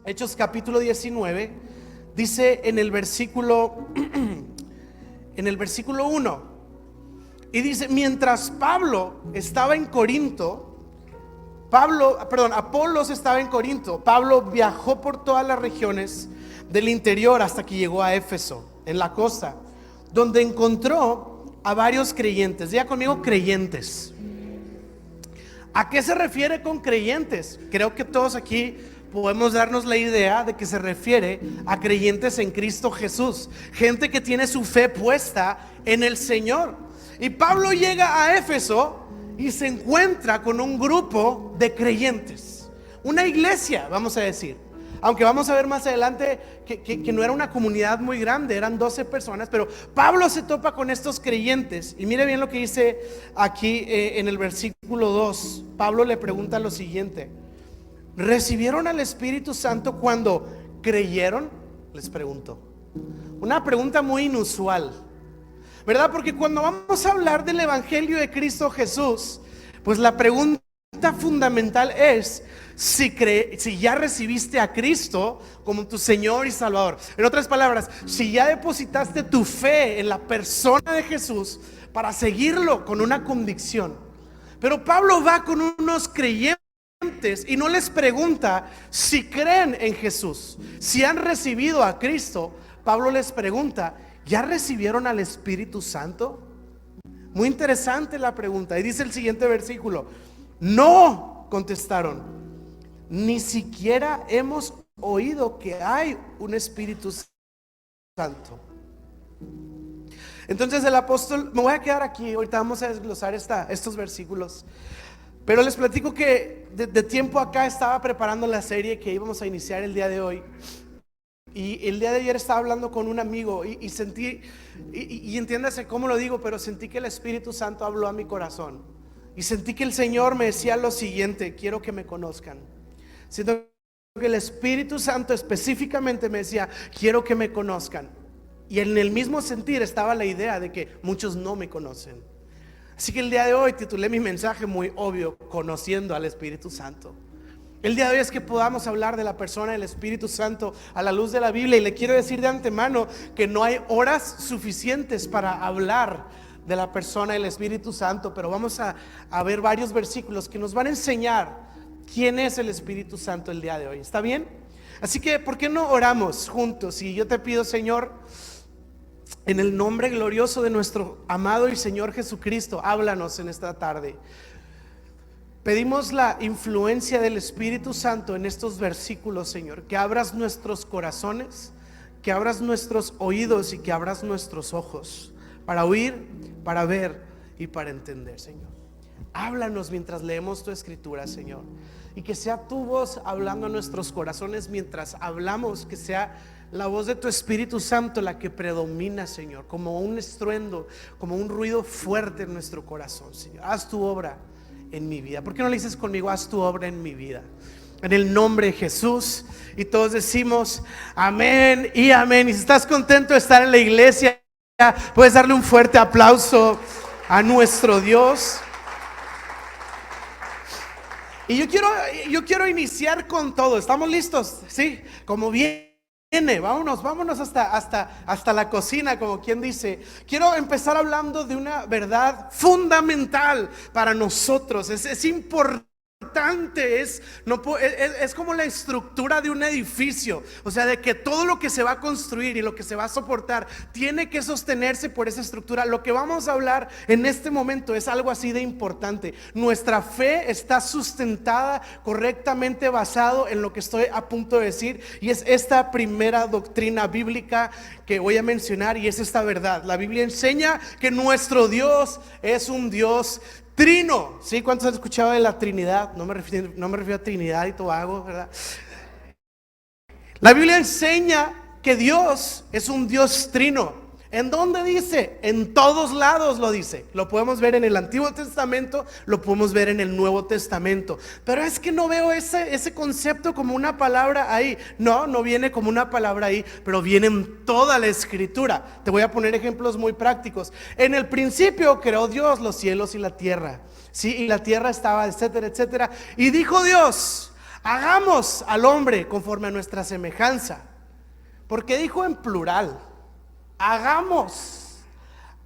Hechos capítulo 19, dice en el versículo 1, y dice: mientras Apolos estaba en Corinto, Pablo viajó por todas las regiones del interior hasta que llegó a Éfeso, en la costa, donde encontró a varios creyentes. Diga conmigo: creyentes. ¿A qué se refiere con creyentes? Creo que todos aquí podemos darnos la idea de que se refiere a creyentes en Cristo Jesús, gente que tiene su fe puesta en el Señor. Y Pablo llega a Éfeso y se encuentra con un grupo de creyentes, una iglesia, vamos a decir. Aunque vamos a ver más adelante que no era una comunidad muy grande, eran 12 personas, pero Pablo se topa con estos creyentes. Y mire bien lo que dice aquí en el versículo 2. Pablo le pregunta lo siguiente: ¿recibieron al Espíritu Santo cuando creyeron? Les preguntó. Una pregunta muy inusual, ¿verdad? Porque cuando vamos a hablar del Evangelio de Cristo Jesús, pues la pregunta fundamental es si ya recibiste a Cristo como tu Señor y Salvador. En otras palabras, si ya depositaste tu fe en la persona de Jesús para seguirlo con una convicción. Pero Pablo va con unos creyentes y no les pregunta si creen en Jesús, si han recibido a Cristo. Pablo les pregunta: ¿ya recibieron al Espíritu Santo? Muy interesante la pregunta. Y dice el siguiente versículo: no, contestaron, ni siquiera hemos oído que hay un Espíritu Santo. Entonces el apóstol, me voy a quedar aquí, ahorita vamos a desglosar estos versículos, pero les platico que de tiempo acá estaba preparando la serie que íbamos a iniciar el día de hoy. Y el día de ayer estaba hablando con un amigo y sentí, y entiéndase cómo lo digo, pero sentí que el Espíritu Santo habló a mi corazón. Y sentí que el Señor me decía lo siguiente: quiero que me conozcan. Siento que el Espíritu Santo específicamente me decía: quiero que me conozcan. Y en el mismo sentir estaba la idea de que muchos no me conocen. Así que el día de hoy titulé mi mensaje muy obvio: conociendo al Espíritu Santo. El día de hoy es que podamos hablar de la persona del Espíritu Santo a la luz de la Biblia. Y le quiero decir de antemano que no hay horas suficientes para hablar de la persona del Espíritu Santo, pero vamos a ver varios versículos que nos van a enseñar quién es el Espíritu Santo el día de hoy. ¿Está bien? Así que ¿por qué no oramos juntos? Y yo te pido, Señor, en el nombre glorioso de nuestro amado y Señor Jesucristo, háblanos en esta tarde. Pedimos la influencia del Espíritu Santo en estos versículos, Señor, que abras nuestros corazones, que abras nuestros oídos y que abras nuestros ojos para oír, para ver y para entender, Señor. Háblanos mientras leemos tu escritura, Señor, y que sea tu voz hablando a nuestros corazones mientras hablamos, que sea la voz de tu Espíritu Santo la que predomina, Señor, como un estruendo, como un ruido fuerte en nuestro corazón, Señor. Haz tu obra en mi vida. ¿Por qué no le dices conmigo: haz tu obra en mi vida? En el nombre de Jesús. Y todos decimos amén y amén. Y si estás contento de estar en la iglesia, puedes darle un fuerte aplauso a nuestro Dios. Y yo quiero iniciar con todo. ¿Estamos listos? Sí, como viene, vámonos hasta la cocina, como quien dice. Quiero empezar hablando de una verdad fundamental para nosotros. Es importante. Es como la estructura de un edificio. O sea, de que todo lo que se va a construir y lo que se va a soportar tiene que sostenerse por esa estructura. Lo que vamos a hablar en este momento es algo así de importante. Nuestra fe está sustentada correctamente basado en lo que estoy a punto de decir, y es esta primera doctrina bíblica que voy a mencionar, y es esta verdad. La Biblia enseña que nuestro Dios es un Dios trino. ¿Sí? ¿Cuántos han escuchado de la Trinidad? No me refiero a Trinidad y Tobago, ¿verdad? La Biblia enseña que Dios es un Dios trino. ¿En dónde dice? En todos lados lo dice. Lo podemos ver en el Antiguo Testamento, lo podemos ver en el Nuevo Testamento. Pero es que no veo ese concepto como una palabra ahí. No viene como una palabra ahí, pero viene en toda la Escritura. Te voy a poner ejemplos muy prácticos. En el principio creó Dios los cielos y la tierra. Sí, y la tierra estaba, etcétera, etcétera. Y dijo Dios: hagamos al hombre conforme a nuestra semejanza. Porque dijo en plural, hagamos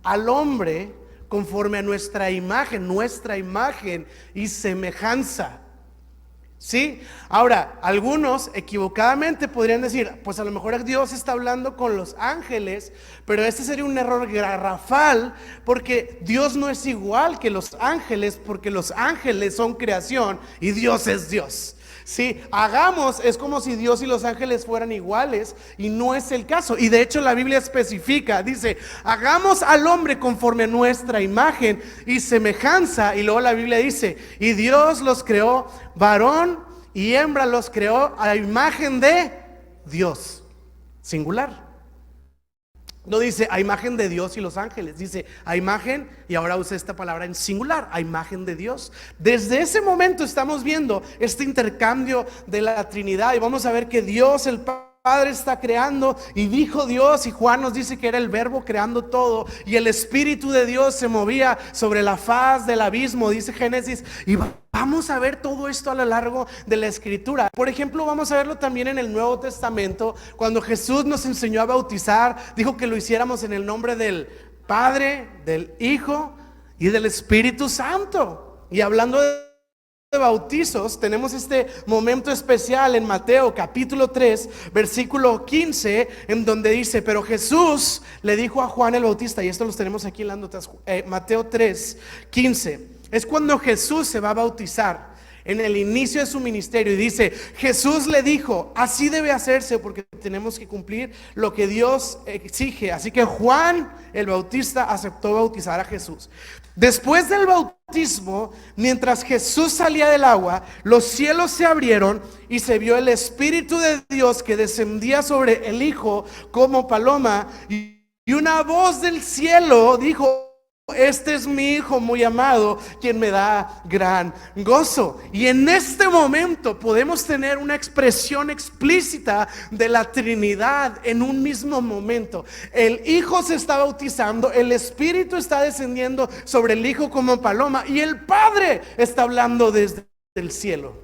al hombre conforme a nuestra imagen y semejanza. ¿Sí? Ahora, algunos equivocadamente podrían decir, pues a lo mejor Dios está hablando con los ángeles, pero este sería un error garrafal, porque Dios no es igual que los ángeles, porque los ángeles son creación y Dios es Dios. Sí, hagamos es como si Dios y los ángeles fueran iguales, y no es el caso. Y de hecho la Biblia especifica, dice, hagamos al hombre conforme a nuestra imagen y semejanza. Y luego la Biblia dice, y Dios los creó, varón y hembra los creó a la imagen de Dios, singular. No dice a imagen de Dios y los ángeles, dice a imagen, y ahora usa esta palabra en singular, a imagen de Dios. Desde ese momento estamos viendo este intercambio de la Trinidad, y vamos a ver que Dios el Padre está creando, y dijo Dios, y Juan nos dice que era el Verbo creando todo, y el Espíritu de Dios se movía sobre la faz del abismo, dice Génesis. Y vamos a ver todo esto a lo largo de la Escritura. Por ejemplo, vamos a verlo también en el Nuevo Testamento. Cuando Jesús nos enseñó a bautizar, dijo que lo hiciéramos en el nombre del Padre, del Hijo y del Espíritu Santo. Y hablando de bautizos, tenemos este momento especial en Mateo capítulo 3 versículo 15, en donde dice, pero Jesús le dijo a Juan el Bautista, y esto los tenemos aquí en las notas, Mateo 3, 15, es cuando Jesús se va a bautizar en el inicio de su ministerio, y dice, Jesús le dijo, así debe hacerse porque tenemos que cumplir lo que Dios exige. Así que Juan el Bautista aceptó bautizar a Jesús. Después del bautismo, mientras Jesús salía del agua, los cielos se abrieron y se vio el Espíritu de Dios que descendía sobre el Hijo como paloma, y una voz del cielo dijo, este es mi Hijo muy amado, quien me da gran gozo. Y en este momento podemos tener una expresión explícita de la Trinidad en un mismo momento. El Hijo se está bautizando, el Espíritu está descendiendo sobre el Hijo como paloma, y el Padre está hablando desde el cielo.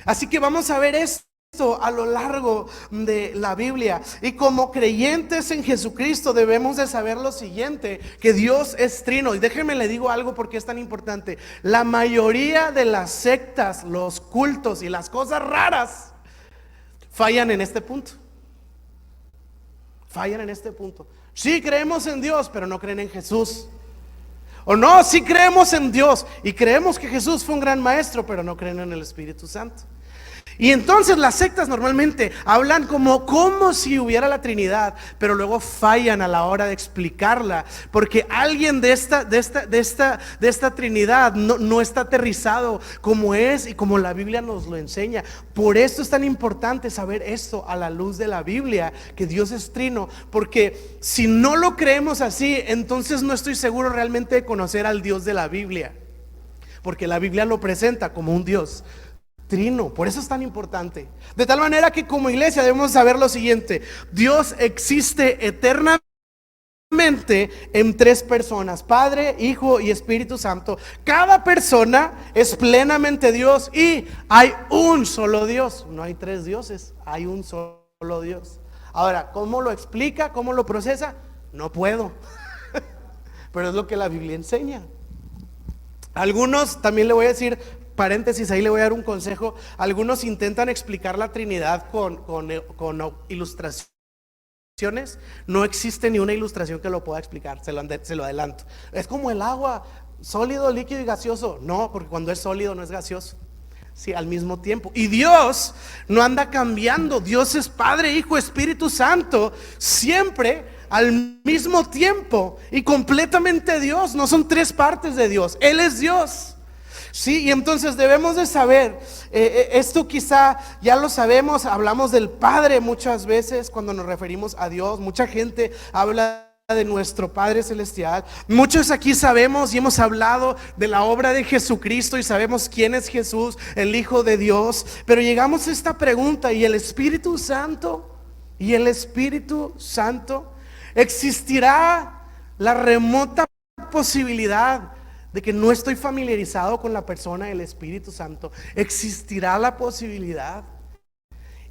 Así que vamos a ver esto a lo largo de la Biblia, y como creyentes en Jesucristo debemos de saber lo siguiente, que Dios es trino. Y déjenme le digo algo porque es tan importante. La mayoría de las sectas, los cultos y las cosas raras fallan en este punto. Fallan en este punto. Sí creemos en Dios, pero no creen en Jesús. O no, sí creemos en Dios y creemos que Jesús fue un gran maestro, pero no creen en el Espíritu Santo. Y entonces las sectas normalmente hablan como si hubiera la Trinidad, pero luego fallan a la hora de explicarla, porque alguien de esta Trinidad no está aterrizado como es y como la Biblia nos lo enseña. Por esto es tan importante saber esto a la luz de la Biblia, que Dios es trino, porque si no lo creemos así, entonces no estoy seguro realmente de conocer al Dios de la Biblia, porque la Biblia lo presenta como un Dios trino. Por eso es tan importante. De tal manera que como iglesia debemos saber lo siguiente: Dios existe eternamente en tres personas: Padre, Hijo y Espíritu Santo. Cada persona es plenamente Dios, y hay un solo Dios. No hay tres dioses, hay un solo Dios. Ahora, ¿cómo lo explica? ¿Cómo lo procesa? No puedo. Pero es lo que la Biblia enseña. Algunos, también le voy a decir, paréntesis, ahí le voy a dar un consejo. Algunos intentan explicar la Trinidad con ilustraciones. No existe ni una ilustración que lo pueda explicar, se lo adelanto. Es como el agua, sólido, líquido y gaseoso. No, porque cuando es sólido no es gaseoso. Sí, al mismo tiempo. Y Dios no anda cambiando. Dios es Padre, Hijo, Espíritu Santo, siempre al mismo tiempo y completamente Dios. No son tres partes de Dios, Él es Dios. Sí, y entonces debemos de saber, esto quizá ya lo sabemos, hablamos del Padre muchas veces cuando nos referimos a Dios. Mucha gente habla de nuestro Padre Celestial. Muchos aquí sabemos y hemos hablado de la obra de Jesucristo y sabemos quién es Jesús, el Hijo de Dios. Pero llegamos a esta pregunta: ¿y el Espíritu Santo? ¿Y el Espíritu Santo? ¿Existirá la remota posibilidad de que no estoy familiarizado con la persona del Espíritu Santo, existirá la posibilidad.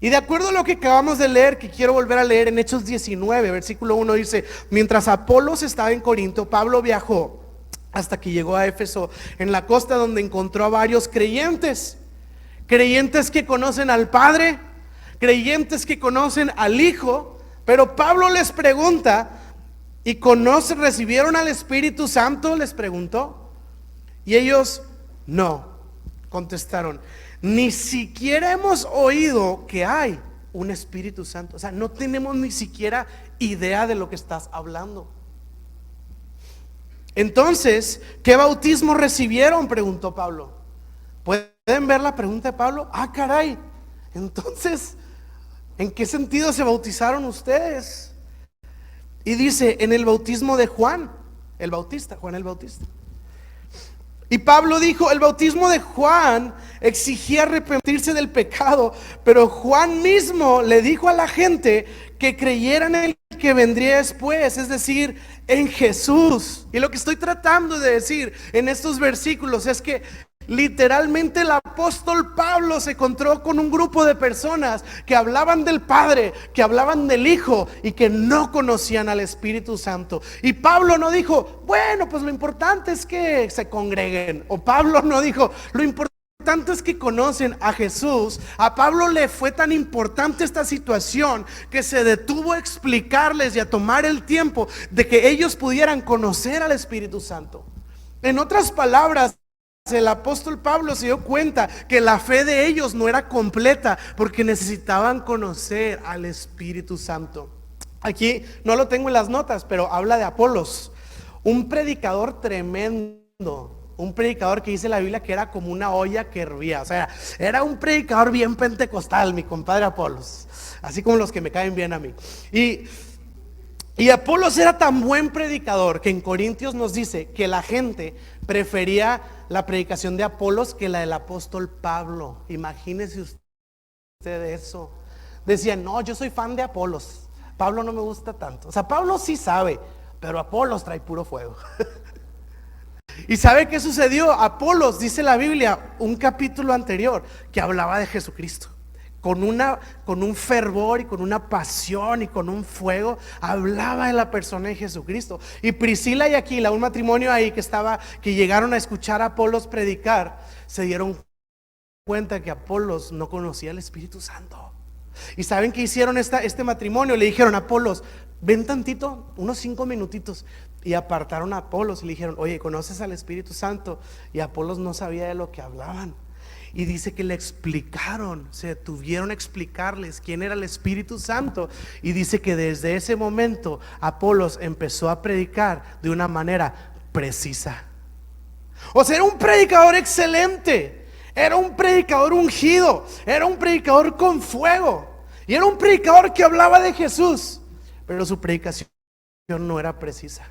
Y de acuerdo a lo que acabamos de leer, que quiero volver a leer en Hechos 19, versículo 1 dice: mientras Apolos estaba en Corinto, Pablo viajó hasta que llegó a Éfeso, en la costa, donde encontró a varios creyentes que conocen al Padre, creyentes que conocen al Hijo. Pero Pablo les pregunta: ¿y recibieron al Espíritu Santo?, les preguntó. Y ellos no, contestaron: ni siquiera hemos oído que hay un Espíritu Santo. O sea, no tenemos ni siquiera idea de lo que estás hablando. Entonces, ¿qué bautismo recibieron?, preguntó Pablo. ¿Pueden ver la pregunta de Pablo? Ah, caray. Entonces, ¿en qué sentido se bautizaron ustedes? Y dice: en el bautismo de Juan el Bautista. Y Pablo dijo: el bautismo de Juan exigía arrepentirse del pecado, pero Juan mismo le dijo a la gente que creyeran en el que vendría después, es decir, en Jesús. Y lo que estoy tratando de decir en estos versículos es que literalmente el apóstol Pablo se encontró con un grupo de personas que hablaban del Padre, que hablaban del Hijo y que no conocían al Espíritu Santo. Y Pablo no dijo: bueno, pues lo importante es que se congreguen. O Pablo no dijo: lo importante es que conocen a Jesús. A Pablo le fue tan importante esta situación que se detuvo a explicarles y a tomar el tiempo de que ellos pudieran conocer al Espíritu Santo. En otras palabras, el apóstol Pablo se dio cuenta que la fe de ellos no era completa porque necesitaban conocer al Espíritu Santo. Aquí no lo tengo en las notas, pero habla de Apolos, un predicador tremendo. Un predicador que dice la Biblia que era como una olla que hervía. O sea, era un predicador bien pentecostal, mi compadre Apolos, así como los que me caen bien a mí. Y Apolos era tan buen predicador que en Corintios nos dice que la gente prefería la predicación de Apolos que la del apóstol Pablo. Imagínese usted eso. Decían: no, yo soy fan de Apolos, Pablo no me gusta tanto. O sea, Pablo sí sabe, pero Apolos trae puro fuego. ¿Y sabe qué sucedió? Apolos, dice la Biblia, un capítulo anterior, que hablaba de Jesucristo con un fervor y con una pasión y con un fuego. Hablaba de la persona de Jesucristo. Y Priscila y Aquila, un matrimonio ahí que llegaron a escuchar a Apolos predicar, se dieron cuenta que Apolos no conocía el Espíritu Santo. ¿Y saben qué hicieron este matrimonio? Le dijeron: Apolos, ven tantito, unos 5 minutitos. Y apartaron a Apolos y le dijeron: oye, ¿conoces al Espíritu Santo? Y Apolos no sabía de lo que hablaban. Y dice que le explicaron, se detuvieron a explicarles quién era el Espíritu Santo. Y dice que desde ese momento Apolos empezó a predicar de una manera precisa. O sea, era un predicador excelente, era un predicador ungido, era un predicador con fuego, y era un predicador que hablaba de Jesús, pero su predicación no era precisa.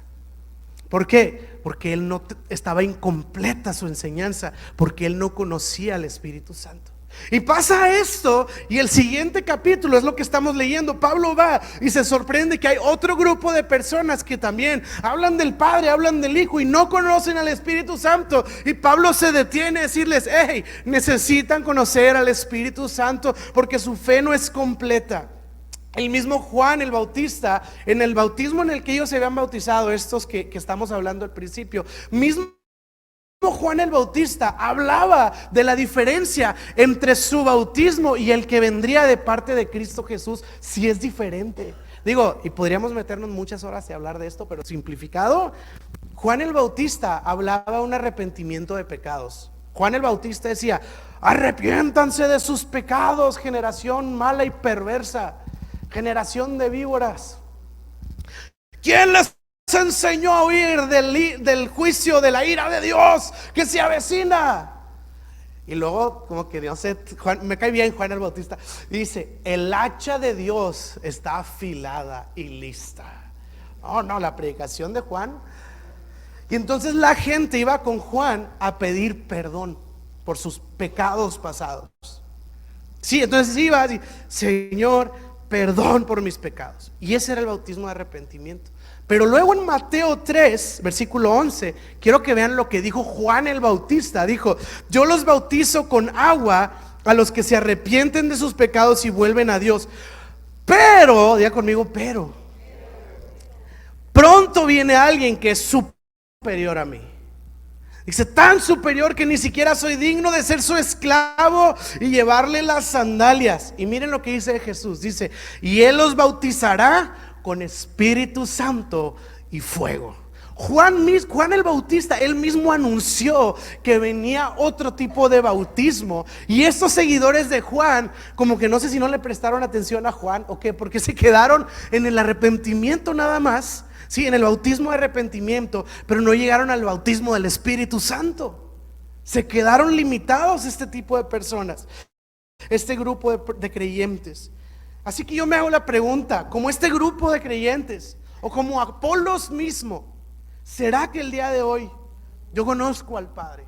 ¿Por qué? Porque él no estaba incompleta su enseñanza, porque él no conocía al Espíritu Santo. Y pasa esto, y el siguiente capítulo es lo que estamos leyendo. Pablo va y se sorprende que hay otro grupo de personas que también hablan del Padre, hablan del Hijo y no conocen al Espíritu Santo. Y Pablo se detiene a decirles: hey, necesitan conocer al Espíritu Santo porque su fe no es completa. El mismo Juan el Bautista, en el bautismo en el que ellos se habían bautizado, estos que estamos hablando al principio, mismo Juan el Bautista hablaba de la diferencia entre su bautismo y el que vendría de parte de Cristo Jesús. Si es diferente, digo, y podríamos meternos muchas horas y hablar de esto, pero simplificado, Juan el Bautista hablaba de un arrepentimiento de pecados. Juan el Bautista decía: arrepiéntanse de sus pecados, generación mala y perversa, generación de víboras. ¿Quién les enseñó a huir del juicio, de la ira de Dios que se avecina? Y luego, como que Dios me cae bien Juan el Bautista, dice: el hacha de Dios está afilada y lista. No, la predicación de Juan. Y entonces la gente iba con Juan a pedir perdón por sus pecados pasados. Sí, entonces iba así: Señor, perdón por mis pecados. Y ese era el bautismo de arrepentimiento. Pero luego en Mateo 3, versículo 11, quiero que vean lo que dijo Juan el Bautista. Dijo: yo los bautizo con agua a los que se arrepienten de sus pecados y vuelven a Dios. Pero, diga conmigo, pero pronto viene alguien que es superior a mí. Dice, tan superior que ni siquiera soy digno de ser su esclavo y llevarle las sandalias. Y miren lo que dice Jesús. Dice, y Él los bautizará con Espíritu Santo y fuego. Juan el Bautista, él mismo anunció que venía otro tipo de bautismo. Y estos seguidores de Juan, como que no sé si no le prestaron atención a Juan o qué, porque se quedaron en el arrepentimiento nada más. Sí, en el bautismo de arrepentimiento, pero no llegaron al bautismo del Espíritu Santo. Se quedaron limitados este tipo de personas, este grupo de creyentes. Así que yo me hago la pregunta, como este grupo de creyentes, o como Apolos mismo, ¿será que el día de hoy yo conozco al Padre?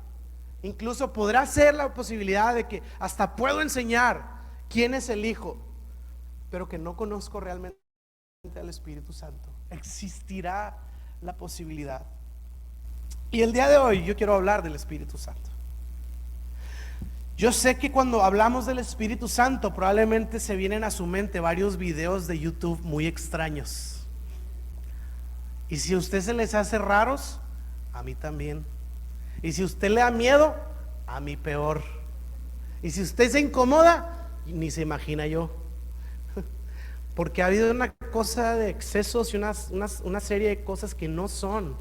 Incluso podrá ser la posibilidad de que hasta puedo enseñar quién es el Hijo, pero que no conozco realmente al Espíritu Santo. Existirá la posibilidad. Y el día de hoy yo quiero hablar del Espíritu Santo. Yo sé que cuando hablamos del Espíritu Santo probablemente se vienen a su mente varios videos de YouTube muy extraños. Y si a usted se les hace raros, a mí también. Y si a usted le da miedo, a mí peor. Y si usted se incomoda, ni se imagina yo. Porque ha habido una cosa de excesos y una serie de cosas que no son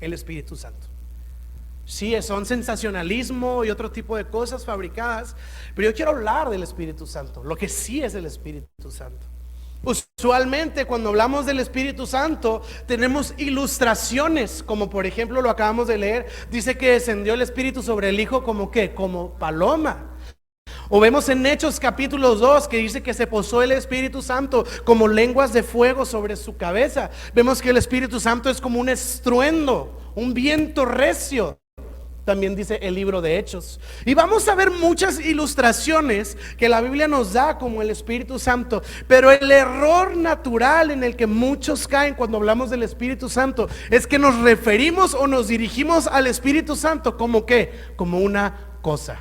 el Espíritu Santo. Sí, son sensacionalismo y otro tipo de cosas fabricadas, pero yo quiero hablar del Espíritu Santo, lo que sí es el Espíritu Santo. Usualmente cuando hablamos del Espíritu Santo tenemos ilustraciones, como por ejemplo lo acabamos de leer, dice que descendió el Espíritu sobre el Hijo como ¿qué? Como paloma. O vemos en Hechos capítulo 2 que dice que se posó el Espíritu Santo como lenguas de fuego sobre su cabeza. Vemos que el Espíritu Santo es como un estruendo, un viento recio. También dice el libro de Hechos. Y vamos a ver muchas ilustraciones que la Biblia nos da como el Espíritu Santo. Pero el error natural en el que muchos caen cuando hablamos del Espíritu Santo es que nos referimos o nos dirigimos al Espíritu Santo como ¿qué? Como una cosa.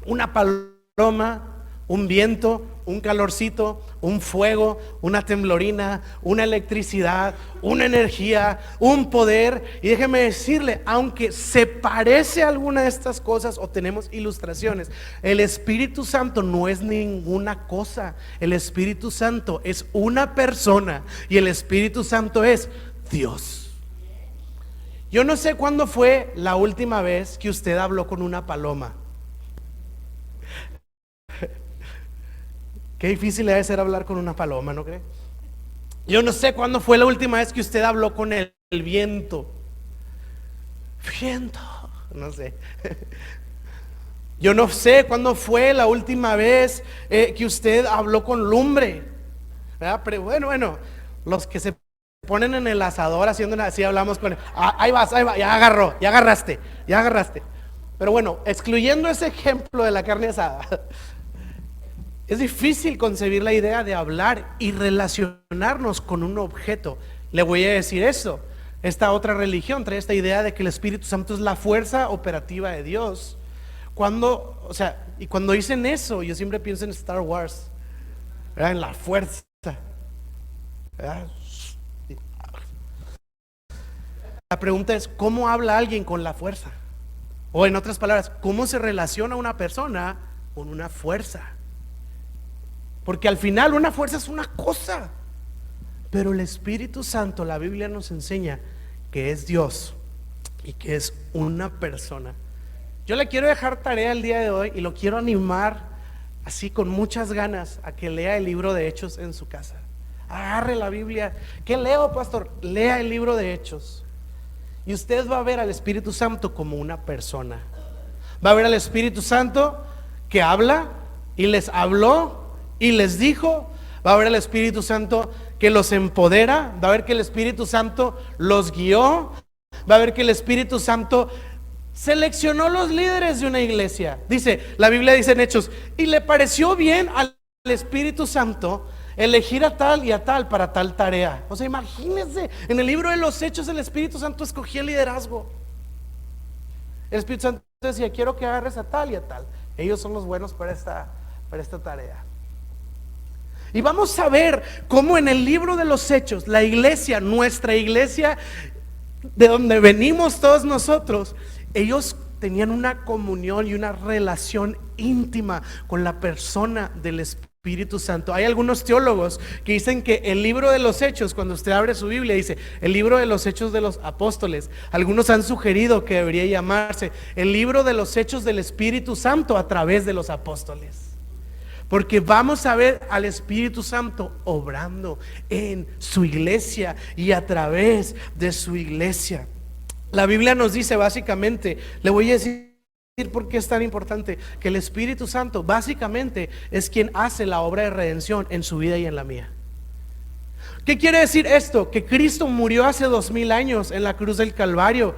Una paloma, un viento, un calorcito, un fuego, una temblorina, una electricidad, una energía, un poder. Y déjeme decirle, aunque se parece a alguna de estas cosas o tenemos ilustraciones, el Espíritu Santo no es ninguna cosa. El Espíritu Santo es una persona y el Espíritu Santo es Dios. Yo no sé cuándo fue la última vez que usted habló con una paloma. Qué difícil debe ser hablar con una paloma, ¿no cree? Yo no sé cuándo fue la última vez que usted habló con el viento. Viento, no sé. Yo no sé cuándo fue la última vez que usted habló con lumbre, ¿verdad? Pero bueno, los que se ponen en el asador haciendo así hablamos con él. Ahí vas, ya agarró, ya agarraste. Pero bueno, excluyendo ese ejemplo de la carne asada, es difícil concebir la idea de hablar y relacionarnos con un objeto. Le voy a decir eso. Esta otra religión trae esta idea de que el Espíritu Santo es la fuerza operativa de Dios. Cuando dicen eso, yo siempre pienso en Star Wars, ¿verdad? En la fuerza, ¿verdad? La pregunta es, ¿cómo habla alguien con la fuerza? O en otras palabras, ¿cómo se relaciona una persona con una fuerza? Porque al final una fuerza es una cosa, pero el Espíritu Santo, la Biblia nos enseña que es Dios y que es una persona. Yo le quiero dejar tarea el día de hoy y lo quiero animar así con muchas ganas a que lea el libro de Hechos en su casa. Agarre la Biblia. ¿Qué leo, pastor? Lea el libro de Hechos y usted va a ver al Espíritu Santo como una persona. Va a ver al Espíritu Santo que habla y les habló y les dijo. Va a ver al Espíritu Santo que los empodera. Va a ver que el Espíritu Santo los guió. Va a ver que el Espíritu Santo seleccionó los líderes de una iglesia. La Biblia dice en Hechos, y le pareció bien al Espíritu Santo elegir a tal y a tal para tal tarea. O sea, imagínense, en el libro de los Hechos el Espíritu Santo escogía el liderazgo. El Espíritu Santo decía, quiero que agarres a tal y a tal. Ellos son los buenos para esta tarea. Y vamos a ver cómo en el libro de los Hechos, la iglesia, nuestra iglesia, de donde venimos todos nosotros, ellos tenían una comunión y una relación íntima con la persona del Espíritu Santo. Hay algunos teólogos que dicen que el libro de los Hechos, cuando usted abre su Biblia, dice el libro de los Hechos de los Apóstoles. Algunos han sugerido que debería llamarse el libro de los Hechos del Espíritu Santo a través de los apóstoles. Porque vamos a ver al Espíritu Santo obrando en su iglesia y a través de su iglesia. La Biblia nos dice básicamente, le voy a decir por qué es tan importante, que el Espíritu Santo básicamente es quien hace la obra de redención en su vida y en la mía. ¿Qué quiere decir esto? Que Cristo murió hace 2000 años en la cruz del Calvario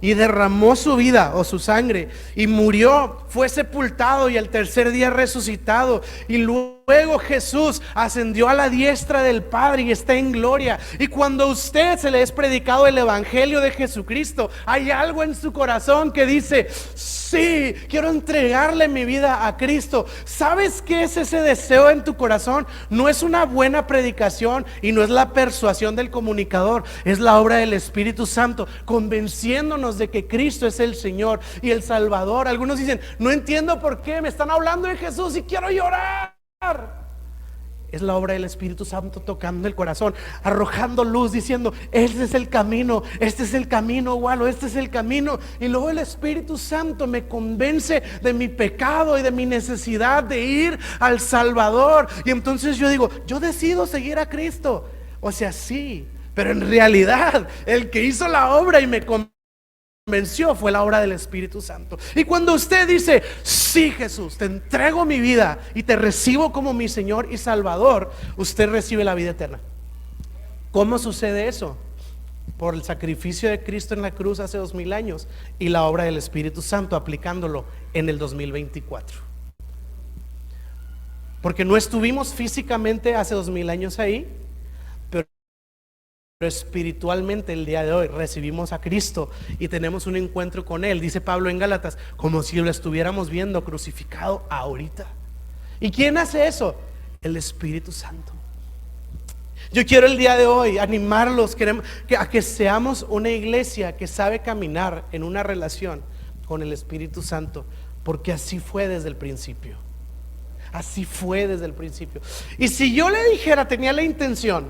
y derramó su vida o su sangre y murió, fue sepultado y al tercer día resucitado, y luego Jesús ascendió a la diestra del Padre y está en gloria. Y cuando a usted se le es predicado el evangelio de Jesucristo, hay algo en su corazón que dice, sí, quiero entregarle mi vida a Cristo. ¿Sabes qué es ese deseo en tu corazón? No es una buena predicación y no es la persuasión del comunicador, es la obra del Espíritu Santo convenciéndonos de que Cristo es el Señor y el Salvador. Algunos dicen, no entiendo por qué me están hablando de Jesús y quiero llorar. Es la obra del Espíritu Santo tocando el corazón, arrojando luz, diciendo, este es el camino, Walo, este es el camino. Y luego el Espíritu Santo me convence de mi pecado y de mi necesidad de ir al Salvador. Y entonces yo digo, yo decido seguir a Cristo. O sea, sí, pero en realidad el que hizo la obra y me convenció fue la obra del Espíritu Santo. Y cuando usted dice, sí, Jesús, te entrego mi vida y te recibo como mi Señor y Salvador, usted recibe la vida eterna. ¿Cómo sucede eso? Por el sacrificio de Cristo en la cruz hace 2000 años y la obra del Espíritu Santo aplicándolo en el 2024. Porque no estuvimos físicamente hace 2000 años ahí, pero espiritualmente el día de hoy recibimos a Cristo y tenemos un encuentro con Él, dice Pablo en Gálatas, como si lo estuviéramos viendo crucificado ahorita. ¿Y quién hace eso? El Espíritu Santo. Yo quiero el día de hoy animarlos a que seamos una iglesia que sabe caminar en una relación con el Espíritu Santo, porque así fue desde el principio. Así fue desde el principio. Y si yo le dijera, tenía la intención,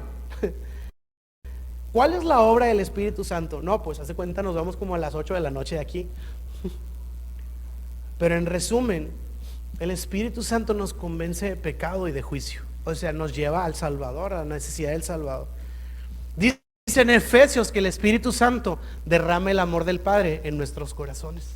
¿cuál es la obra del Espíritu Santo? No, pues hace cuenta nos vamos como a las 8 de la noche de aquí. Pero en resumen, el Espíritu Santo nos convence de pecado y de juicio. O sea, nos lleva al Salvador, a la necesidad del Salvador. Dice en Efesios que el Espíritu Santo derrama el amor del Padre en nuestros corazones.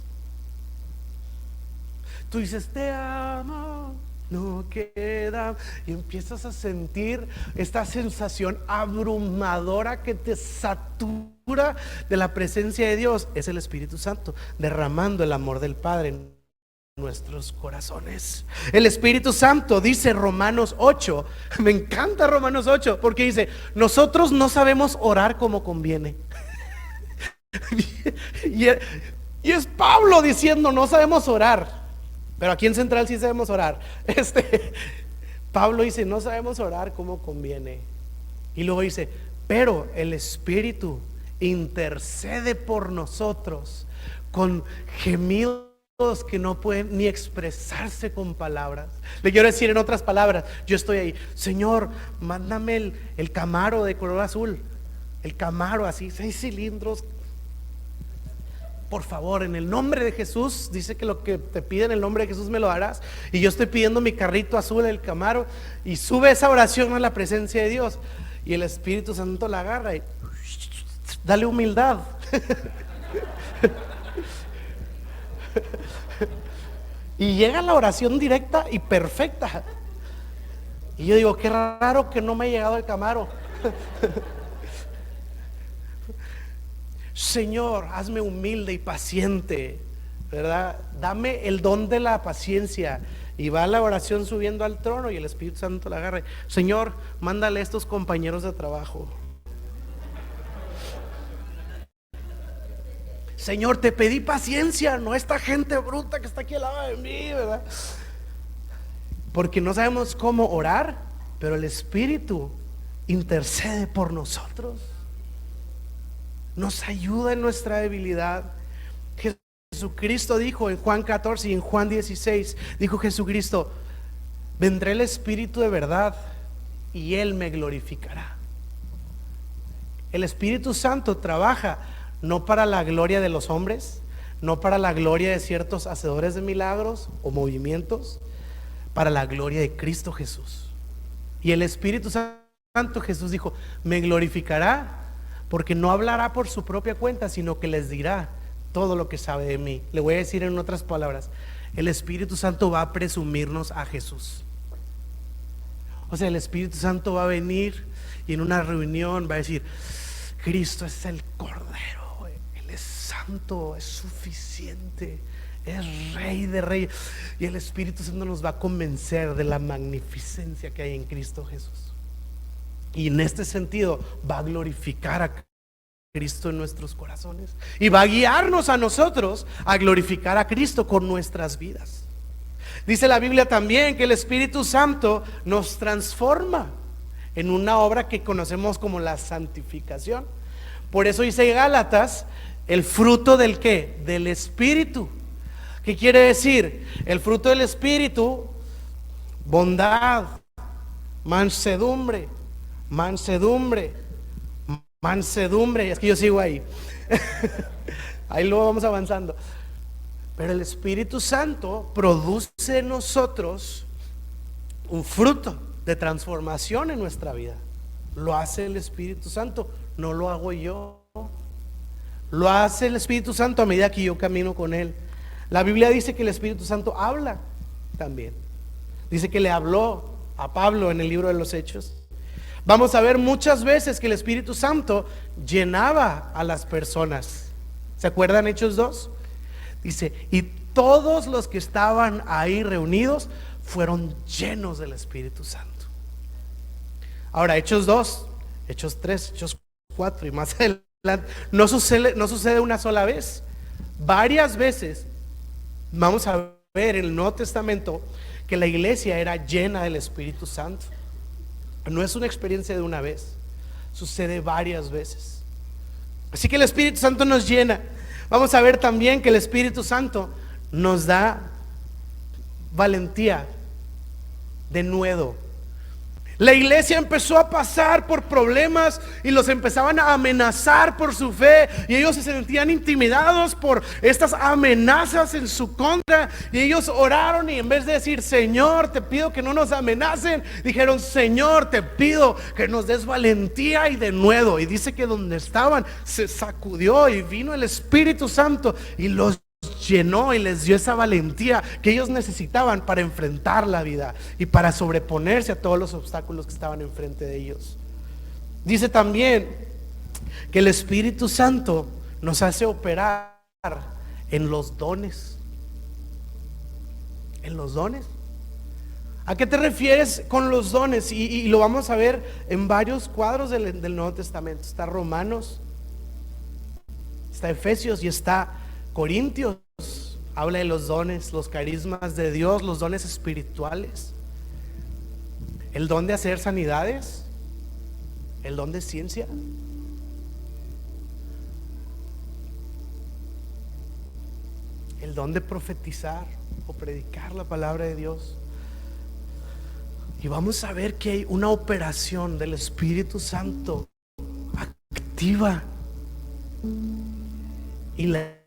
Tú dices, te amo, no queda, y empiezas a sentir esta sensación abrumadora que te satura de la presencia de Dios. Es el Espíritu Santo derramando el amor del Padre en nuestros corazones. El Espíritu Santo, dice Romanos 8, me encanta Romanos 8, porque dice, nosotros no sabemos orar como conviene. Y es Pablo diciendo, no sabemos orar. Pero aquí en Central sí sabemos orar. Pablo dice, no sabemos orar como conviene. Y luego dice, pero el Espíritu intercede por nosotros con gemidos que no pueden ni expresarse con palabras. Le quiero decir en otras palabras, yo estoy ahí, Señor, mándame el Camaro de color azul. El Camaro así, 6 cilindros. Por favor, en el nombre de Jesús, dice que lo que te pide en el nombre de Jesús me lo harás. Y yo estoy pidiendo mi carrito azul, el Camaro, y sube esa oración a la presencia de Dios. Y el Espíritu Santo la agarra y dale humildad. Y llega la oración directa y perfecta. Y yo digo, qué raro que no me ha llegado el Camaro. Señor, hazme humilde y paciente, ¿verdad? Dame el don de la paciencia Y va la oración subiendo al trono y el Espíritu Santo la agarra. Señor, mándale a estos compañeros de trabajo. Señor, te pedí paciencia, no esta gente bruta que está aquí al lado de mí, ¿verdad? Porque no sabemos cómo orar, pero el Espíritu intercede por nosotros. Nos ayuda en nuestra debilidad. Jesucristo dijo en Juan 14 y en Juan 16, dijo Jesucristo: vendrá el Espíritu de verdad y Él me glorificará. El Espíritu Santo trabaja no para la gloria de los hombres, no para la gloria de ciertos hacedores de milagros o movimientos, para la gloria de Cristo Jesús. Y el Espíritu Santo, Jesús dijo, me glorificará, porque no hablará por su propia cuenta, sino que les dirá todo lo que sabe de mí. Le voy a decir en otras palabras, el Espíritu Santo va a presumirnos a Jesús. O sea, el Espíritu Santo va a venir y en una reunión va a decir, Cristo es el Cordero, Él es santo, es suficiente, es Rey de Reyes. Y el Espíritu Santo nos va a convencer de la magnificencia que hay en Cristo Jesús. Y en este sentido va a glorificar a Cristo en nuestros corazones y va a guiarnos a nosotros a glorificar a Cristo con nuestras vidas. Dice la Biblia también que el Espíritu Santo nos transforma en una obra que conocemos como la santificación. Por eso dice Gálatas, el fruto del ¿qué? Del Espíritu. ¿Qué quiere decir? El fruto del Espíritu: bondad, mansedumbre, es que yo sigo ahí. Ahí luego vamos avanzando. Pero el Espíritu Santo produce en nosotros un fruto de transformación en nuestra vida. Lo hace el Espíritu Santo, no lo hago yo. Lo hace el Espíritu Santo a medida que yo camino con Él. La Biblia dice que el Espíritu Santo habla también. Dice que le habló a Pablo en el libro de los Hechos. Vamos a ver muchas veces que el Espíritu Santo llenaba a las personas. ¿Se acuerdan Hechos 2? Dice, y todos los que estaban ahí reunidos fueron llenos del Espíritu Santo. Ahora, Hechos 2, Hechos 3, Hechos 4 y más adelante, no sucede una sola vez. Varias veces vamos a ver en el Nuevo Testamento que la iglesia era llena del Espíritu Santo. No es una experiencia de una vez, sucede varias veces. Así que el Espíritu Santo nos llena. Vamos a ver también que el Espíritu Santo nos da valentía, denuedo. La iglesia empezó a pasar por problemas y los empezaban a amenazar por su fe, y ellos se sentían intimidados por estas amenazas en su contra, y ellos oraron, y en vez de decir Señor, te pido que no nos amenacen, dijeron Señor, te pido que nos des valentía y denuedo. Y dice que donde estaban se sacudió y vino el Espíritu Santo y los llenó y les dio esa valentía que ellos necesitaban para enfrentar la vida y para sobreponerse a todos los obstáculos que estaban enfrente de ellos. Dice también que el Espíritu Santo nos hace operar en los dones. ¿En los dones? ¿A qué te refieres con los dones? Y lo vamos a ver en varios cuadros del Nuevo Testamento. Está Romanos, está Efesios y está Corintios. Habla de los dones, los carismas de Dios, los dones espirituales, el don de hacer sanidades, el don de ciencia, el don de profetizar o predicar la palabra de Dios. Y vamos a ver que hay una operación del Espíritu Santo activa, y la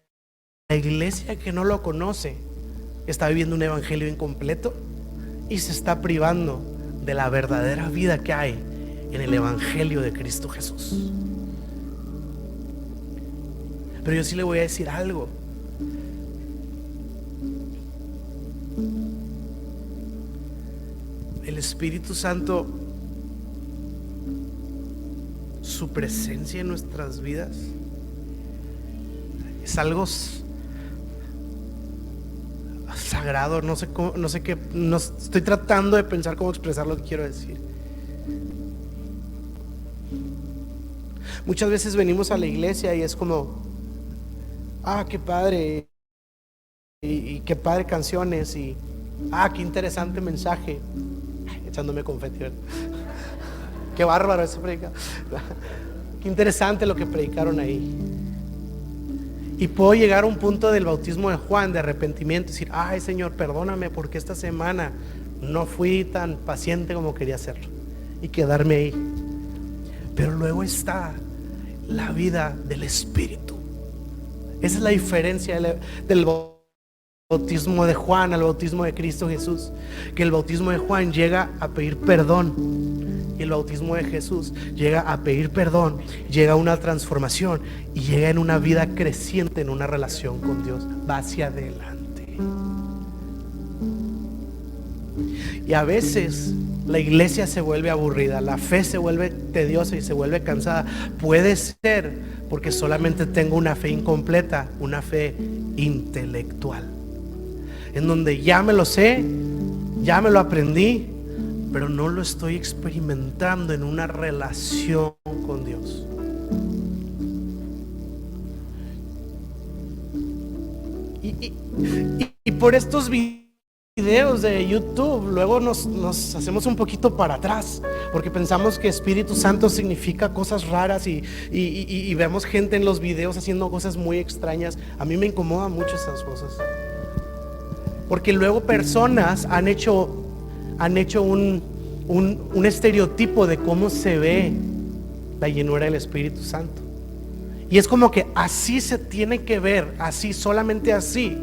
iglesia que no lo conoce está viviendo un evangelio incompleto y se está privando de la verdadera vida que hay en el evangelio de Cristo Jesús. Pero yo sí le voy a decir algo. El Espíritu Santo, su presencia en nuestras vidas es algo sagrado, no sé cómo, no sé qué, no, estoy tratando de pensar cómo expresar lo que quiero decir. Muchas veces venimos a la iglesia y es como, qué padre, y qué padre canciones, y qué interesante mensaje. Echándome confeti, ¿verdad? Qué bárbaro ese predica. Qué interesante lo que predicaron ahí. Y puedo llegar a un punto del bautismo de Juan, de arrepentimiento, y decir, ay Señor, perdóname porque esta semana no fui tan paciente como quería hacerlo, y quedarme ahí. Pero luego está la vida del Espíritu. Esa es la diferencia del bautismo de Juan al bautismo de Cristo Jesús, que el bautismo de Juan llega a pedir perdón, y el bautismo de Jesús llega a pedir perdón, llega a una transformación y llega en una vida creciente, en una relación con Dios, va hacia adelante. Y a veces la iglesia se vuelve aburrida, la fe se vuelve tediosa y se vuelve cansada. Puede ser porque solamente tengo una fe incompleta, una fe intelectual, en donde ya me lo sé, ya me lo aprendí, pero no lo estoy experimentando en una relación con Dios. Y por estos videos de YouTube luego nos hacemos un poquito para atrás, porque pensamos que Espíritu Santo significa cosas raras, y vemos gente en los videos haciendo cosas muy extrañas. A mí me incomodan mucho esas cosas, porque luego personas han hecho un estereotipo de cómo se ve la llenura del Espíritu Santo, y es como que así se tiene que ver, así, solamente así,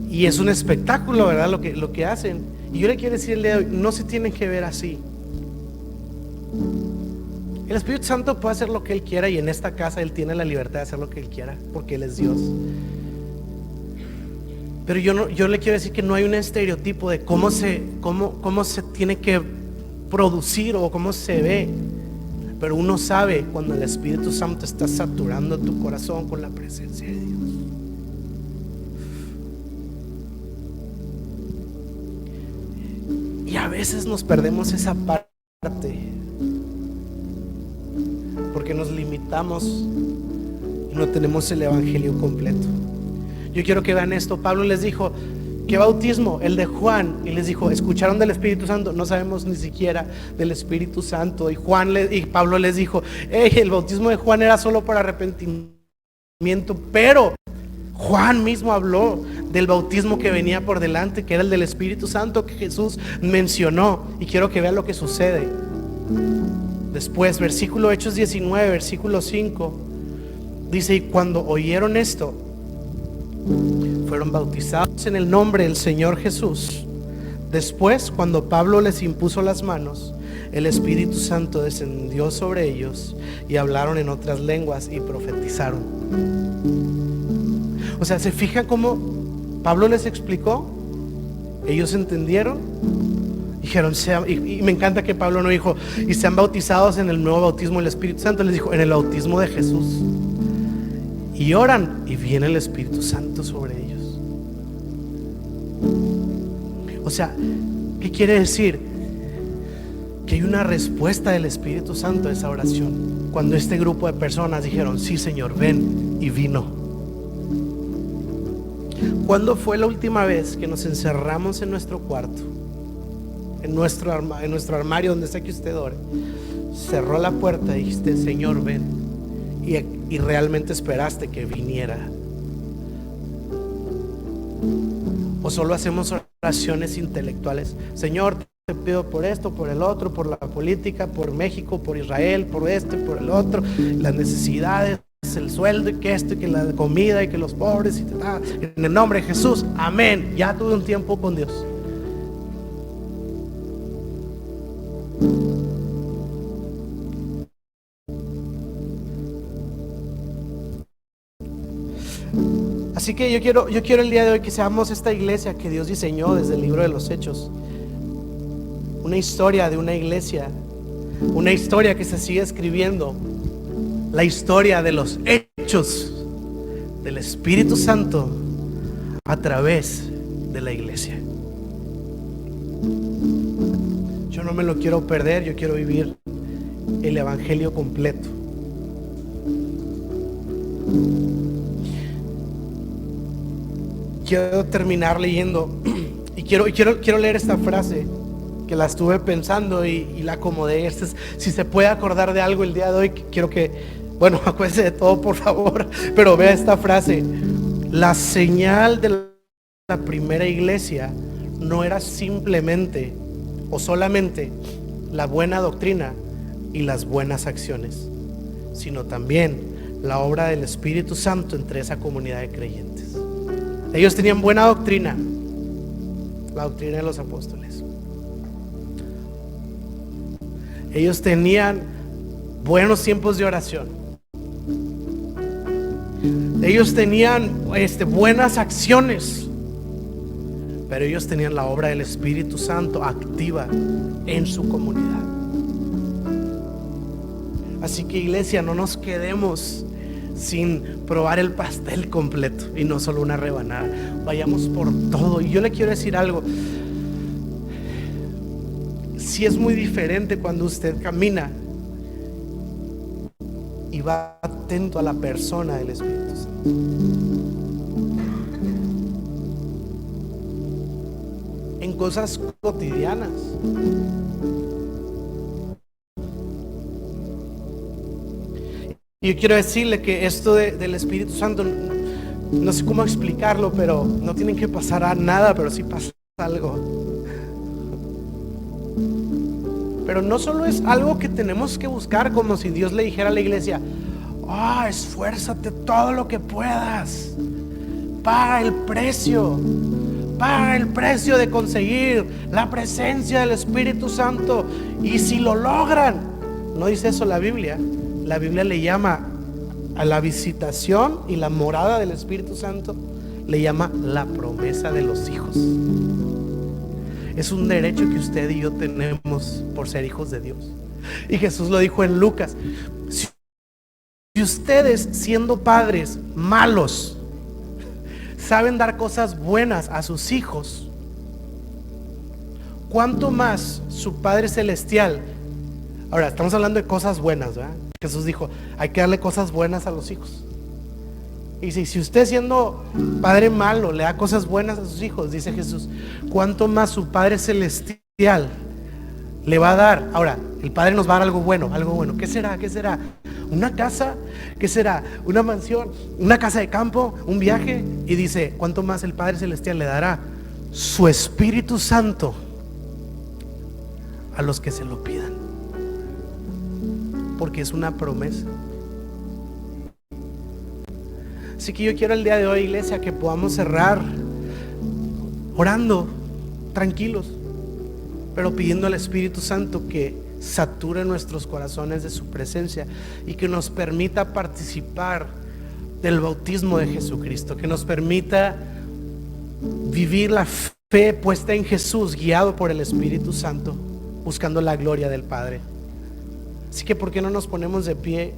y es un espectáculo, ¿verdad? Lo que hacen. Y yo le quiero decir el día de hoy, no se tiene que ver así. El Espíritu Santo puede hacer lo que Él quiera, y en esta casa Él tiene la libertad de hacer lo que Él quiera, porque Él es Dios. Pero yo le quiero decir que no hay un estereotipo de cómo se tiene que producir o cómo se ve. Pero uno sabe cuando el Espíritu Santo está saturando tu corazón con la presencia de Dios. Y a veces nos perdemos esa parte porque nos limitamos y no tenemos el evangelio completo. Yo quiero que vean esto. Pablo les dijo, ¿qué bautismo? El de Juan. Y les dijo, ¿escucharon del Espíritu Santo? No sabemos ni siquiera del Espíritu Santo. Y Pablo les dijo, el bautismo de Juan era solo para arrepentimiento, pero Juan mismo habló del bautismo que venía por delante, que era el del Espíritu Santo, que Jesús mencionó. Y quiero que vean lo que sucede después. Versículo Hechos 19, versículo 5, dice, y cuando oyeron esto, fueron bautizados en el nombre del Señor Jesús. Después, cuando Pablo les impuso las manos, el Espíritu Santo descendió sobre ellos y hablaron en otras lenguas y profetizaron. O sea, ¿se fijan cómo Pablo les explicó? Ellos entendieron, dijeron, y me encanta que Pablo no dijo, y sean bautizados en el nuevo bautismo del Espíritu Santo. Les dijo, en el bautismo de Jesús. Y oran y viene el Espíritu Santo sobre ellos. O sea, ¿qué quiere decir? Que hay una respuesta del Espíritu Santo a esa oración. Cuando este grupo de personas dijeron, sí Señor, ven, y vino. ¿Cuándo fue la última vez que nos encerramos en nuestro cuarto, en nuestro armario, donde sea que usted ore, cerró la puerta y dijiste, Señor, ven, y realmente esperaste que viniera? O solo hacemos oraciones intelectuales. Señor, te pido por esto, por el otro, por la política, por México, por Israel, por esto y por el otro, las necesidades, el sueldo, y que esto, y que la comida, y que los pobres, en el nombre de Jesús, amén. Ya tuve un tiempo con Dios. Así que yo quiero el día de hoy que seamos esta iglesia que Dios diseñó desde el libro de los Hechos. Una historia de una iglesia, una historia que se sigue escribiendo, la historia de los hechos del Espíritu Santo a través de la iglesia. Yo no me lo quiero perder, yo quiero vivir el evangelio completo. Quiero terminar leyendo y quiero leer esta frase que la estuve pensando y la acomodé. Si se puede acordar de algo el día de hoy, quiero que, bueno, acuérdese de todo por favor, pero vea esta frase. La señal de la primera iglesia no era simplemente o solamente la buena doctrina y las buenas acciones, sino también la obra del Espíritu Santo entre esa comunidad de creyentes. Ellos tenían buena doctrina, la doctrina de los apóstoles. Ellos tenían buenos tiempos de oración. Ellos tenían buenas acciones, pero ellos tenían la obra del Espíritu Santo activa en su comunidad. Así que, iglesia, no nos quedemos sin probar el pastel completo y no solo una rebanada. Vayamos por todo. Y yo le quiero decir algo. Sí, es muy diferente cuando usted camina y va atento a la persona del Espíritu Santo. En cosas cotidianas. Y yo quiero decirle que esto del Espíritu Santo, no sé cómo explicarlo, pero no tienen que pasar a nada, pero sí pasa algo. Pero no solo es algo que tenemos que buscar, como si Dios le dijera a la iglesia: esfuérzate todo lo que puedas, paga el precio de conseguir la presencia del Espíritu Santo. Y si lo logran, no dice eso la Biblia. La Biblia le llama a la visitación y la morada del Espíritu Santo, le llama la promesa de los hijos. Es un derecho que usted y yo tenemos por ser hijos de Dios. Y Jesús lo dijo en Lucas: si ustedes, siendo padres malos, saben dar cosas buenas a sus hijos, ¿cuánto más su Padre Celestial? Ahora, estamos hablando de cosas buenas, ¿verdad? Jesús dijo: hay que darle cosas buenas a los hijos. Y si usted, siendo padre malo, le da cosas buenas a sus hijos, dice Jesús, ¿cuánto más su Padre Celestial le va a dar? Ahora, el Padre nos va a dar algo bueno. ¿Qué será? ¿Una casa? ¿Qué será? ¿Una mansión? ¿Una casa de campo? ¿Un viaje? Y dice: ¿cuánto más el Padre Celestial le dará? Su Espíritu Santo a los que se lo pidan. Porque es una promesa. Así que yo quiero el día de hoy, iglesia, que podamos cerrar orando, tranquilos, pero pidiendo al Espíritu Santo que sature nuestros corazones de su presencia y que nos permita participar del bautismo de Jesucristo, que nos permita vivir la fe puesta en Jesús, guiado por el Espíritu Santo, buscando la gloria del Padre. Así que, ¿por qué no nos ponemos de pie?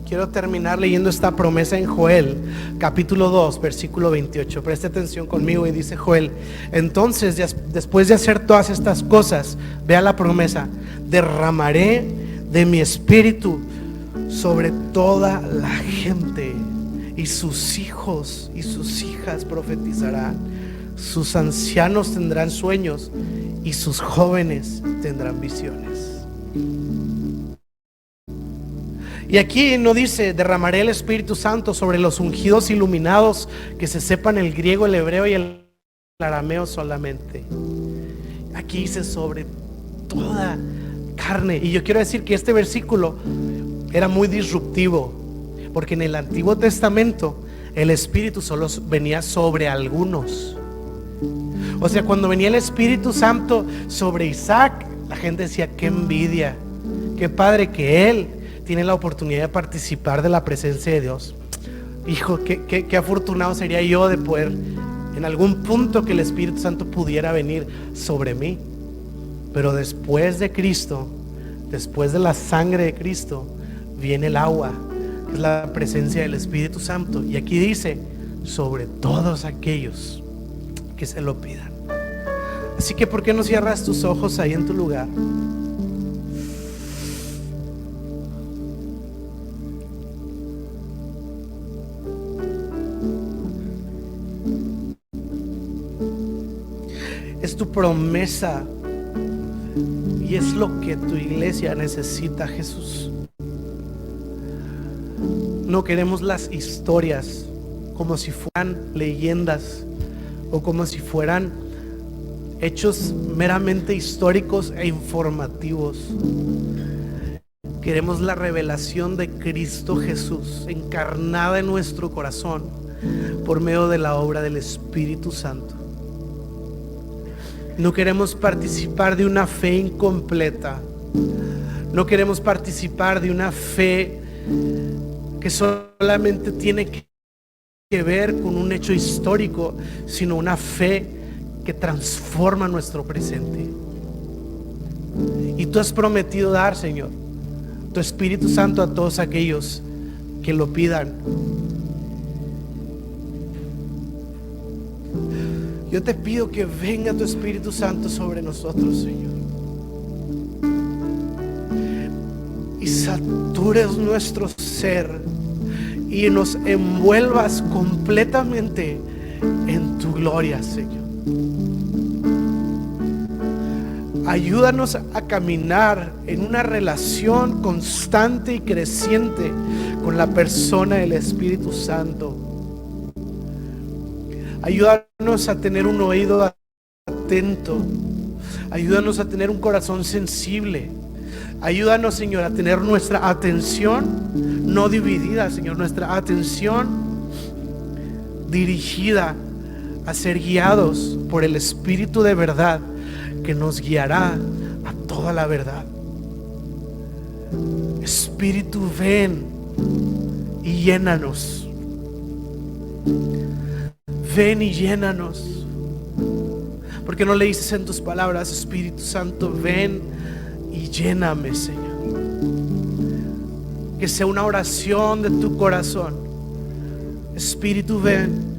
Quiero terminar leyendo esta promesa en Joel, capítulo 2, versículo 28. Preste atención conmigo y dice Joel: entonces, después de hacer todas estas cosas, vea la promesa: derramaré de mi espíritu sobre toda la gente, y sus hijos y sus hijas profetizarán, sus ancianos tendrán sueños y sus jóvenes tendrán visiones. Y aquí no dice: derramaré el Espíritu Santo sobre los ungidos iluminados que se sepan el griego, el hebreo y el arameo solamente. Aquí dice: sobre toda carne. Y yo quiero decir que este versículo era muy disruptivo, porque en el Antiguo Testamento el Espíritu solo venía sobre algunos. O sea, cuando venía el Espíritu Santo sobre Isaac, la gente decía: qué envidia, qué padre que él tiene la oportunidad de participar de la presencia de Dios. Hijo, qué afortunado sería yo de poder en algún punto que el Espíritu Santo pudiera venir sobre mí. Pero después de Cristo, después de la sangre de Cristo, viene el agua, que es la presencia del Espíritu Santo. Y aquí dice, sobre todos aquellos que se lo pidan. Así que ¿por qué no cierras tus ojos ahí en tu lugar? Es tu promesa y es lo que tu iglesia necesita, Jesús. No queremos las historias como si fueran leyendas o como si fueran hechos meramente históricos e informativos. Queremos la revelación de Cristo Jesús encarnada en nuestro corazón por medio de la obra del Espíritu Santo. No queremos participar de una fe incompleta. No queremos participar de una fe que solamente tiene que ver con un hecho histórico, sino una fe que transforma nuestro presente. Y tú has prometido dar, Señor, tu Espíritu Santo a todos aquellos que lo pidan. Yo te pido que venga tu Espíritu Santo sobre nosotros, Señor, y satures nuestro ser y nos envuelvas completamente en tu gloria, Señor. Ayúdanos a caminar en una relación constante y creciente con la persona del Espíritu Santo. Ayúdanos a tener un oído atento. Ayúdanos a tener un corazón sensible. Ayúdanos, Señor, a tener nuestra atención no dividida, Señor, nuestra atención dirigida a ser guiados por el Espíritu de verdad que nos guiará a toda la verdad. Espíritu, ven y llénanos. Ven y llénanos. ¿Por qué no le dices en tus palabras, Espíritu Santo, ven y lléname, Señor? Que sea una oración de tu corazón. Espíritu, ven